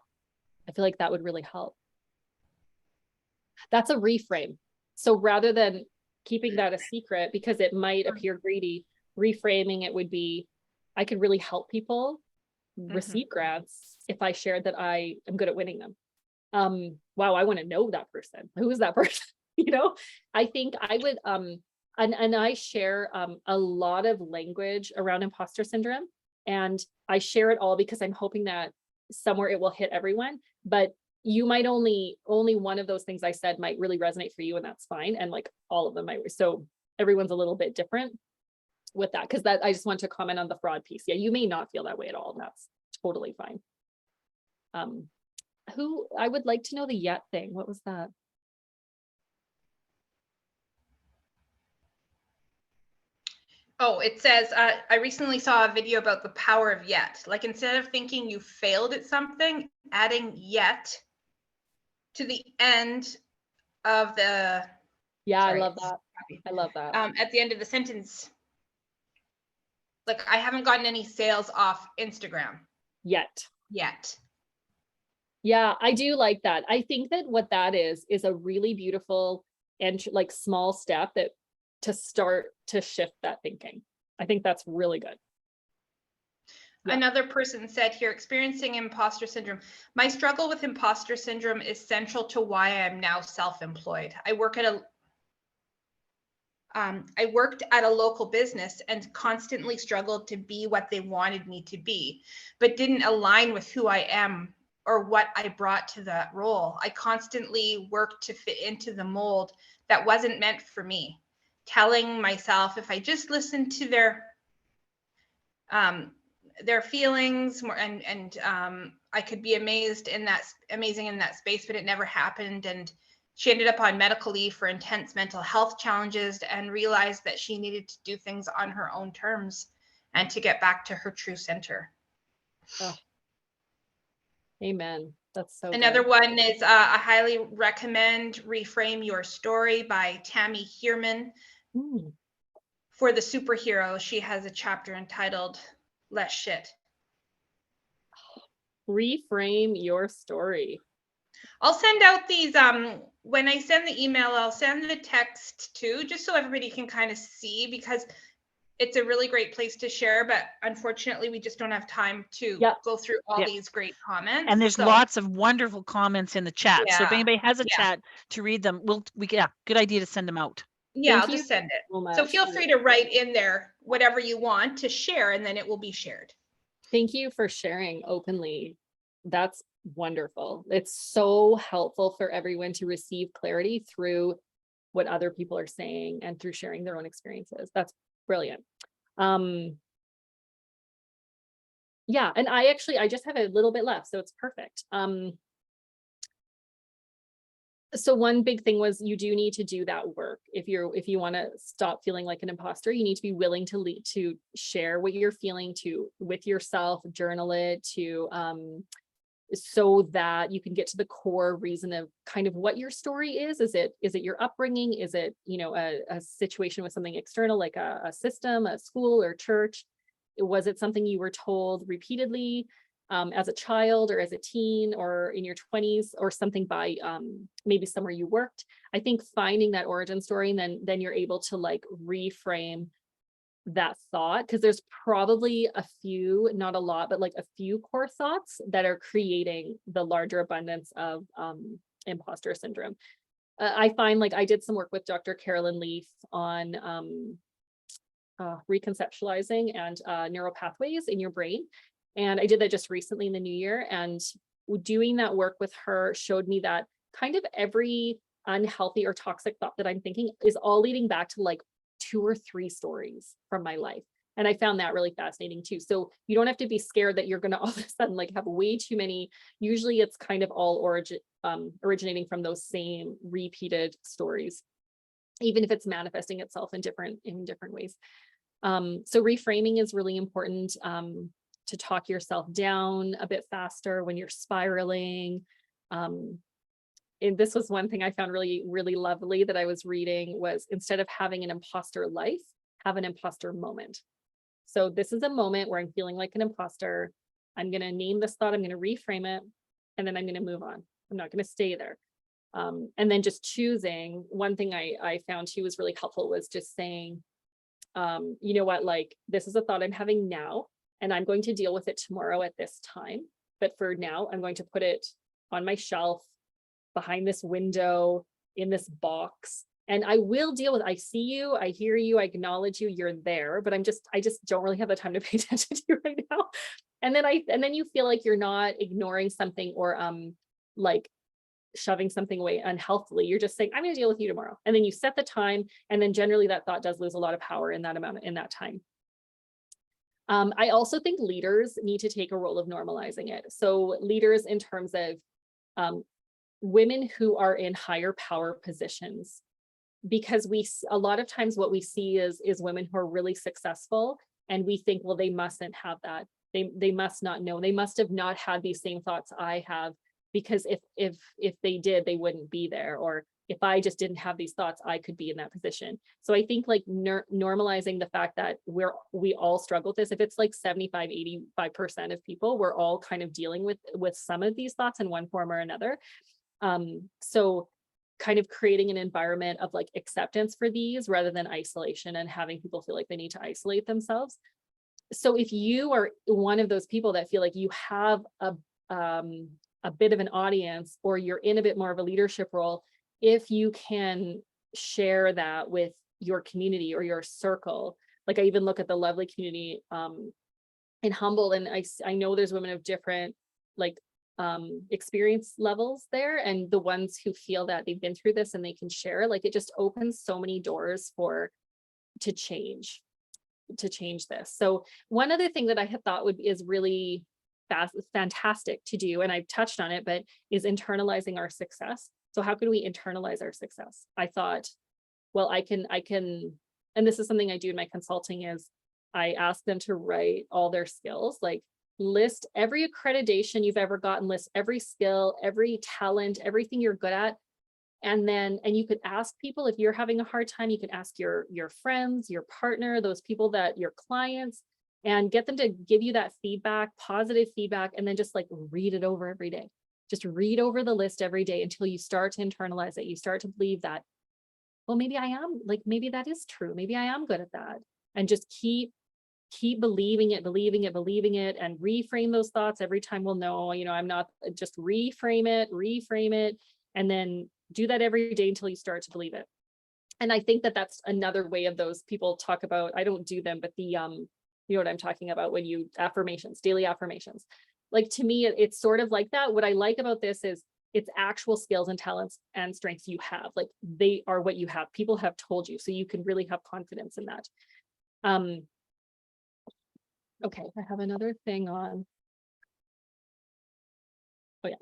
I feel like that would really help. That's a reframe. So rather than keeping that a secret because it might appear greedy, reframing it would be, I could really help people receive grants if I shared that I am good at winning them. Wow, I want to know that person. Who is that person? I think I would, and I share a lot of language around imposter syndrome, and I share it all because I'm hoping that somewhere it will hit everyone, but you might only one of those things I said might really resonate for you, and that's fine. And like all of them might, so everyone's a little bit different with that, because that I just want to comment on the fraud piece. Yeah, you may not feel that way at all, and that's totally fine. Who, I would like to know the yet thing. What was that? Oh, it says, I recently saw a video about the power of yet. Like instead of thinking you failed at something, adding yet to the end of the. Yeah, sorry, I love that. I love that. At the end of the sentence. Like I haven't gotten any sales off Instagram. Yet. Yeah, I do like that. I think that what that is a really beautiful and like small step that to start to shift that thinking. I think that's really good. Yeah. Another person said here, experiencing imposter syndrome. My struggle with imposter syndrome is central to why I'm now self-employed. I worked at a local business and constantly struggled to be what they wanted me to be, but didn't align with who I am or what I brought to that role. I constantly worked to fit into the mold that wasn't meant for me, telling myself if I just listened to their feelings more and I could be amazing in that space, but it never happened. And she ended up on medical leave for intense mental health challenges and realized that she needed to do things on her own terms and to get back to her true center. Oh. Amen. That's so Another good. one is I highly recommend Reframe Your Story by Tammy Hierman. For the superhero, she has a chapter entitled Less Shit. Reframe your story. I'll send out these, when I send the email, I'll send the text too, just so everybody can kind of see, because it's a really great place to share, but unfortunately we just don't have time to go through all these great comments. And there's lots of wonderful comments in the chat. So if anybody has a chat to read them, good idea to send them out. Yeah, I'll just send it. So feel free to write in there whatever you want to share, and then it will be shared. Thank you for sharing openly. That's wonderful. It's so helpful for everyone to receive clarity through what other people are saying and through sharing their own experiences. That's brilliant. Yeah, and I just have a little bit left, so it's perfect. So one big thing was you do need to do that work. If you want to stop feeling like an imposter, you need to be willing to share what you're feeling with yourself, journal it, so that you can get to the core reason of kind of what your story is. Is it your upbringing? Is it, a situation with something external, like a system, a school or church? Was it something you were told repeatedly as a child or as a teen or in your 20s, or something by maybe somewhere you worked? I think finding that origin story, and then you're able to like reframe that thought, because there's probably a few, not a lot, but like a few core thoughts that are creating the larger abundance of imposter syndrome. I find, like, I did some work with Dr. Carolyn Leaf on reconceptualizing and neural pathways in your brain. And I did that just recently in the new year. And doing that work with her showed me that kind of every unhealthy or toxic thought that I'm thinking is all leading back to like 2 or 3 stories from my life. And I found that really fascinating too. So you don't have to be scared that you're going to all of a sudden like have way too many. Usually it's kind of all originating from those same repeated stories, even if it's manifesting itself in different ways. So reframing is really important, to talk yourself down a bit faster when you're spiraling. And this was one thing I found really, really lovely that I was reading, was instead of having an imposter life, have an imposter moment. So this is a moment where I'm feeling like an imposter. I'm going to name this thought, I'm going to reframe it, and then I'm going to move on. I'm not going to stay there. And then just choosing, one thing I found too was really helpful was just saying, you know what, like, this is a thought I'm having now, and I'm going to deal with it tomorrow at this time. But for now, I'm going to put it on my shelf, behind this window, in this box, and I will deal with, I see you, I hear you, I acknowledge you, you're there, but I just don't really have the time to pay attention to you right now. And then you feel like you're not ignoring something or like shoving something away unhealthily. You're just saying, I'm going to deal with you tomorrow. And then you set the time, and then generally that thought does lose a lot of power in that time. I also think leaders need to take a role of normalizing it. So leaders in terms of women who are in higher power positions, because a lot of times what we see is women who are really successful, and we think, well, they mustn't have that. They must not know. They must have not had these same thoughts I have, because if they did, they wouldn't be there. Or if I just didn't have these thoughts, I could be in that position. So I think like normalizing the fact that we all struggle with this. If it's like 75-85% of people, we're all kind of dealing with some of these thoughts in one form or another. So kind of creating an environment of like acceptance for these rather than isolation and having people feel like they need to isolate themselves. So if you are one of those people that feel like you have a bit of an audience, or you're in a bit more of a leadership role, if you can share that with your community or your circle. Like I even look at the lovely community in Humboldt, and I know there's women of different like experience levels there, and the ones who feel that they've been through this and they can share, like it just opens so many doors to change this. So one other thing that I had thought is really fantastic to do, and I've touched on it, but is internalizing our success. So how can we internalize our success? I thought, well, I can, and this is something I do in my consulting, is I ask them to write all their skills, like list every accreditation you've ever gotten, list every skill, every talent, everything you're good at. And you could ask people, if you're having a hard time, you can ask your friends, your partner, those people your clients, and get them to give you that feedback, positive feedback, and then just like read it over every day. Just read over the list every day until you start to internalize it. You start to believe that, well, maybe maybe that is true. Maybe I am good at that. And just keep believing it, and reframe those thoughts every time. Well, no, I'm not. Just reframe it, and then do that every day until you start to believe it. And I think that that's another way of those people talk about, I don't do them, but the, you know what I'm talking about, when you daily affirmations. Like to me, it's sort of like that. What I like about this is it's actual skills and talents and strengths you have. Like they are what you have. People have told you, so you can really have confidence in that. Okay, I have another thing on. Oh yeah.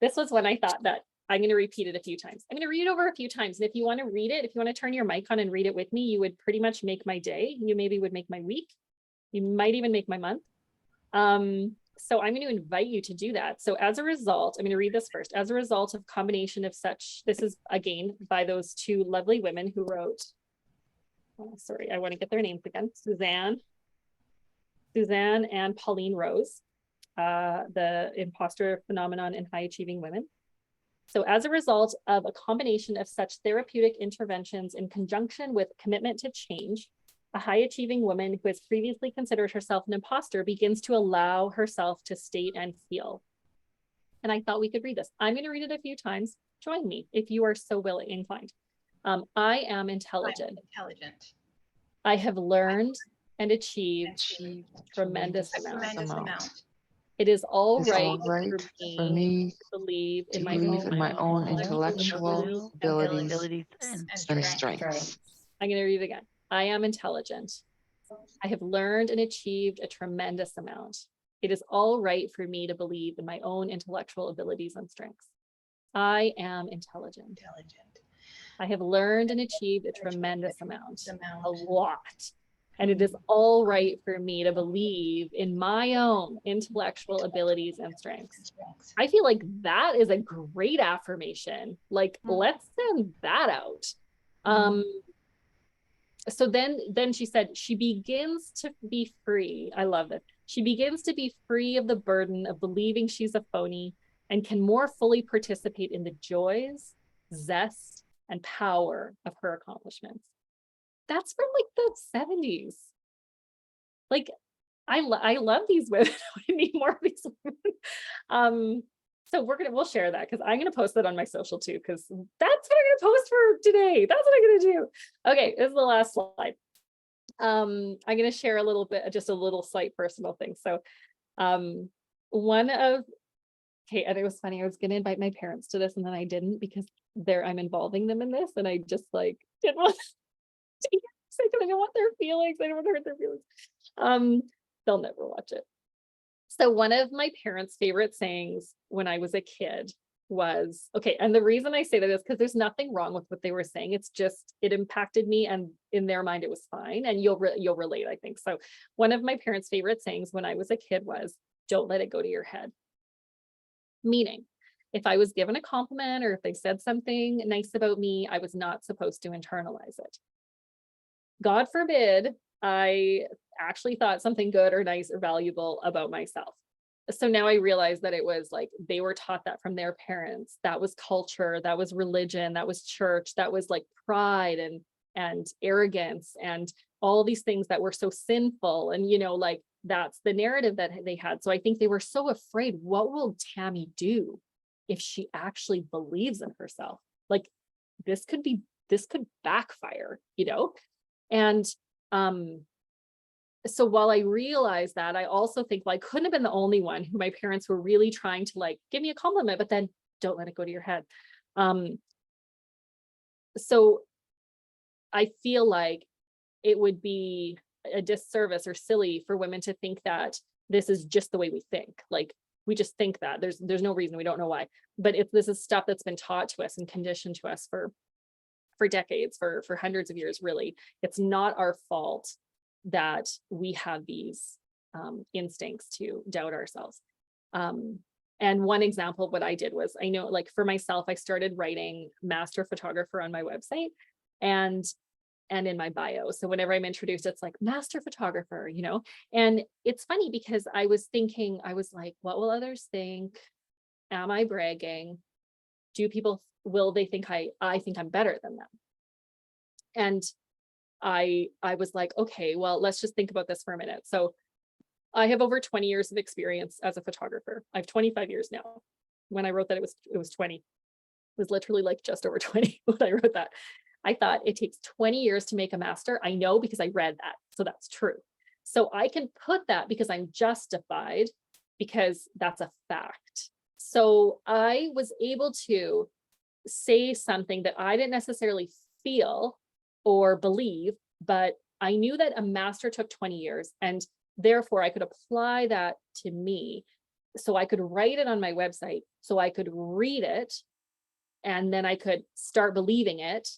This was one I thought that I'm going to repeat it a few times. I'm going to read it over a few times. And if you want to read it, if you want to turn your mic on and read it with me, you would pretty much make my day. You maybe would make my week. You might even make my month. So I'm going to invite you to do that. So as a result, I'm going to read this first. As a result of combination of such, this is again by those two lovely women who wrote, oh, sorry, I want to get their names again. Suzanne and Pauline Rose, the imposter phenomenon in high achieving women. So as a result of a combination of such therapeutic interventions in conjunction with commitment to change, a high achieving woman who has previously considered herself an imposter begins to allow herself to state and feel. And I thought we could read this. I'm going to read it a few times. Join me if you are so willing inclined. I am intelligent. I have learned and achieved tremendous amount. It is all right for me to believe in my own intellectual abilities and strengths. I'm going to read it again. I am intelligent. I have learned and achieved a tremendous amount. It is all right for me to believe in my own intellectual abilities and strengths. I am intelligent. I have learned and achieved a tremendous amount, a lot. And it is all right for me to believe in my own intellectual abilities and strengths. I feel like that is a great affirmation. Like, let's send that out. So then she said, she begins to be free. I love it. She begins to be free of the burden of believing she's a phony and can more fully participate in the joys, zest, and power of her accomplishments. That's from like the 70s. Like, I love these women. I need more of these women. So we'll share that because I'm going to post that on my social too, because that's what I'm going to post for today. That's what I'm going to do. Okay, this is the last slide. I'm going to share a little bit, just a little slight personal thing. So and it was funny. I was going to invite my parents to this and then I didn't because I'm involving them in this and I just like didn't want to. I don't want their feelings. I don't want to hurt their feelings. They'll never watch it. So one of my parents' favorite sayings when I was a kid was, okay, and the reason I say that is because there's nothing wrong with what they were saying. It's just, it impacted me and in their mind it was fine. And you'll relate, I think. So one of my parents' favorite sayings when I was a kid was, don't let it go to your head. Meaning, if I was given a compliment or if they said something nice about me, I was not supposed to internalize it. God forbid I actually thought something good or nice or valuable about myself. So now I realize that it was like they were taught that from their parents. That was culture, that was religion, that was church, that was like pride and arrogance and all these things that were so sinful. And, like that's the narrative that they had. So I think they were so afraid, what will Tammy do if she actually believes in herself? Like this could backfire, And so while I realized that, I also think, well, I couldn't have been the only one who my parents were really trying to like give me a compliment, but then don't let it go to your head. So I feel like it would be a disservice or silly for women to think that this is just the way we think. Like we just think that there's no reason, we don't know why, but this is stuff that's been taught to us and conditioned to us for decades, for hundreds of years, really. It's not our fault that we have these instincts to doubt ourselves. And one example of what I did was, I know like for myself, I started writing master photographer on my website and in my bio. So whenever I'm introduced, it's like master photographer, and it's funny because I was thinking, I was like, what will others think? Am I bragging? Will they think I think I'm better than them? And I was like, okay, well, let's just think about this for a minute. So I have over 20 years of experience as a photographer. I have 25 years now. When I wrote that, it was 20. It was literally like just over 20 when I wrote that. I thought it takes 20 years to make a master. I know because I read that. So that's true. So I can put that because I'm justified, because that's a fact. So I was able to say something that I didn't necessarily feel or believe, but I knew that a master took 20 years, and therefore I could apply that to me. So I could write it on my website, so I could read it, and then I could start believing it.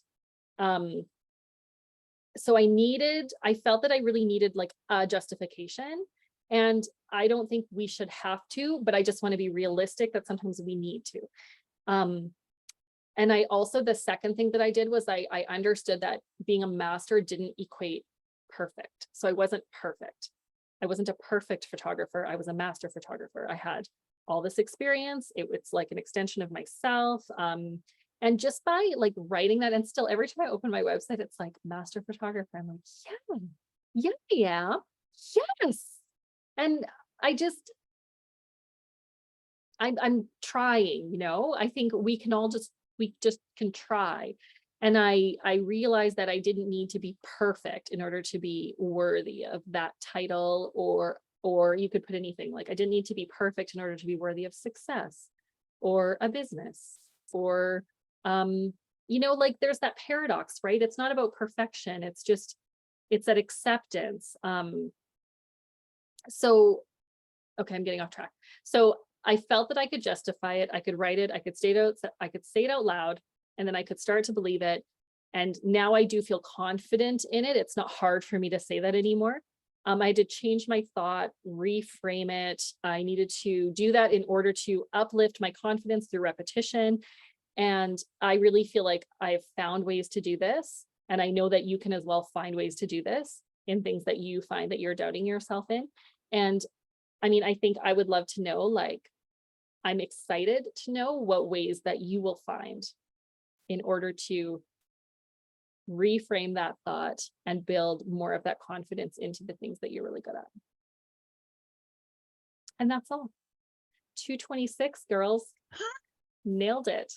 So I felt that I really needed like a justification. And I don't think we should have to, but I just want to be realistic that sometimes we need to. And I also, the second thing that I did was I understood that being a master didn't equate perfect. So I wasn't perfect. I wasn't a perfect photographer. I was a master photographer. I had all this experience. It's like an extension of myself. And just by like writing that, and still every time I open my website, it's like master photographer. I'm like, yeah, yes. And I'm trying, you know. I think we just can try. And I realized that I didn't need to be perfect in order to be worthy of that title, or you could put anything, like I didn't need to be perfect in order to be worthy of success or a business, or you know, like there's that paradox, right? It's not about perfection. It's that acceptance. So, okay, I'm getting off track. So I felt that I could justify it. I could write it. I could say it out loud, and then I could start to believe it. And now I do feel confident in it. It's not hard for me to say that anymore. I had to change my thought, reframe it. I needed to do that in order to uplift my confidence through repetition. And I really feel like I've found ways to do this. And I know that you can as well find ways to do this in things that you find that you're doubting yourself in. And I mean, I think I would love to know, like, I'm excited to know what ways that you will find in order to reframe that thought and build more of that confidence into the things that you're really good at. And that's all. 226, girls. Nailed it.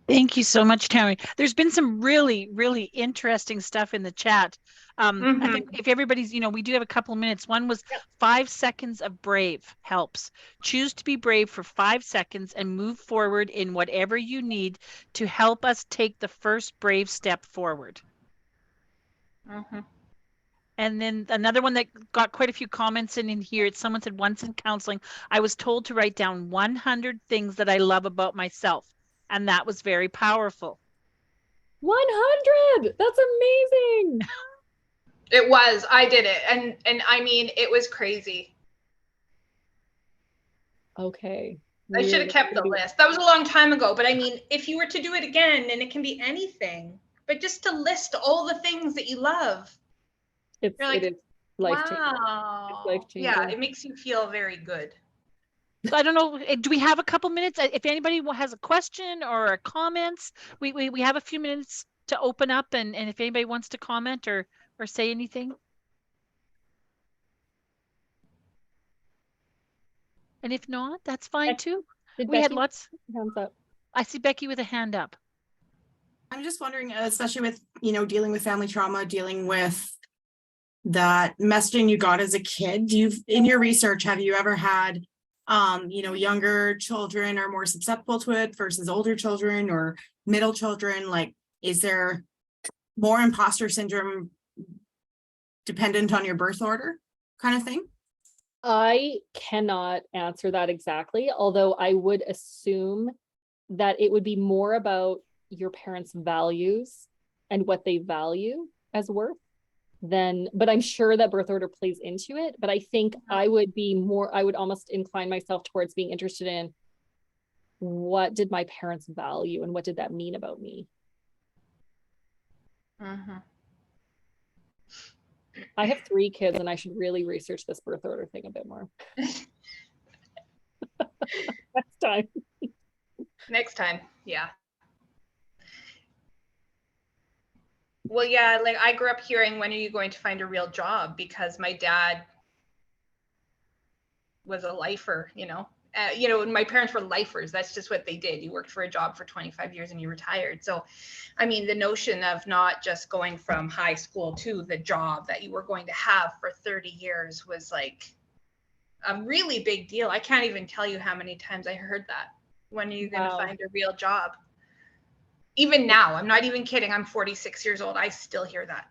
Thank you so much, Tammy. There's been some really, really interesting stuff in the chat. I think if everybody's, you know, we do have a couple of minutes. One was 5 seconds of brave helps. Choose to be brave for 5 seconds and move forward in whatever you need to help us take the first brave step forward. And then another one that got quite a few comments in here, someone said, once in counseling, I was told to write down 100 things that I love about myself. And that was very powerful. 100! That's amazing. It was. I did it. And I mean, it was crazy. Okay. I should have kept the list. That was a long time ago. But I mean, if you were to do it again, and it can be anything, but just to list all the things that you love. It is life-changing. Wow. It's life-changing. Yeah, it makes you feel very good. So I don't know, do we have a couple minutes? If anybody has a question or comments, we have a few minutes to open up, and if anybody wants to comment or say anything. And if not, that's fine too. We had lots. Hands up. I see Becky with a hand up. I'm just wondering, especially with, you know, dealing with family trauma, dealing with that messaging you got as a kid, in your research, have you ever had, you know, younger children are more susceptible to it versus older children or middle children? Like, is there more imposter syndrome dependent on your birth order kind of thing? I cannot answer that exactly, although I would assume that it would be more about your parents' values and what they value as worth than, but I'm sure that birth order plays into it. But I think I would almost incline myself towards being interested in what did my parents value and what did that mean about me? I have 3 kids and I should really research this birth order thing a bit more. Next time. Next time, yeah. Well, yeah, like I grew up hearing, when are you going to find a real job? Because my dad was a lifer, you know, and my parents were lifers. That's just what they did. You worked for a job for 25 years and you retired. So, I mean, the notion of not just going from high school to the job that you were going to have for 30 years was like, a really big deal. I can't even tell you how many times I heard that. When are you going to find a real job? Even now, I'm not even kidding. I'm 46 years old. I still hear that.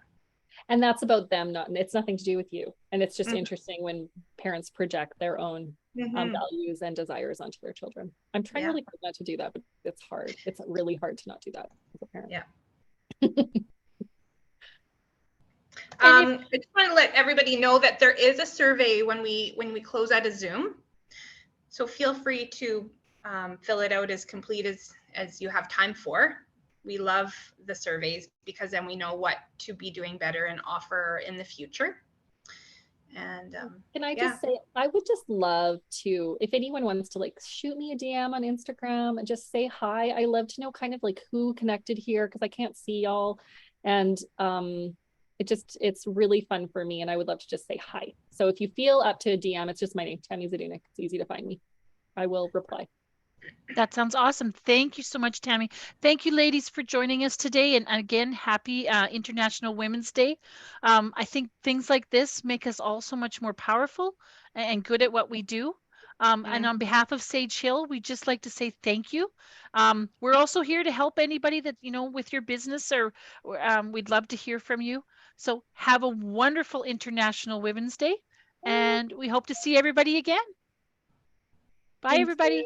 And that's about them, it's nothing to do with you. And it's just interesting when parents project their own values and desires onto their children. I'm trying really hard not to do that, but it's hard. It's really hard to not do that as a parent. Yeah. I just want to let everybody know that there is a survey when we close out a Zoom. So feel free to fill it out as complete as you have time for. We love the surveys because then we know what to be doing better and offer in the future. And can I just say, I would just love to, if anyone wants to like shoot me a DM on Instagram and just say hi. I love to know kind of like who connected here because I can't see y'all. And it's really fun for me and I would love to just say hi. So if you feel up to a DM, it's just my name, Tammy Zadunik. It's easy to find me. I will reply. That sounds awesome. Thank you so much, Tammy. Thank you, ladies, for joining us today. And again, happy International Women's Day. I think things like this make us all so much more powerful and good at what we do. And on behalf of Sage Hill, we just like to say thank you. We're also here to help anybody that, with your business or we'd love to hear from you. So have a wonderful International Women's Day. And we hope to see everybody again. Bye, everybody.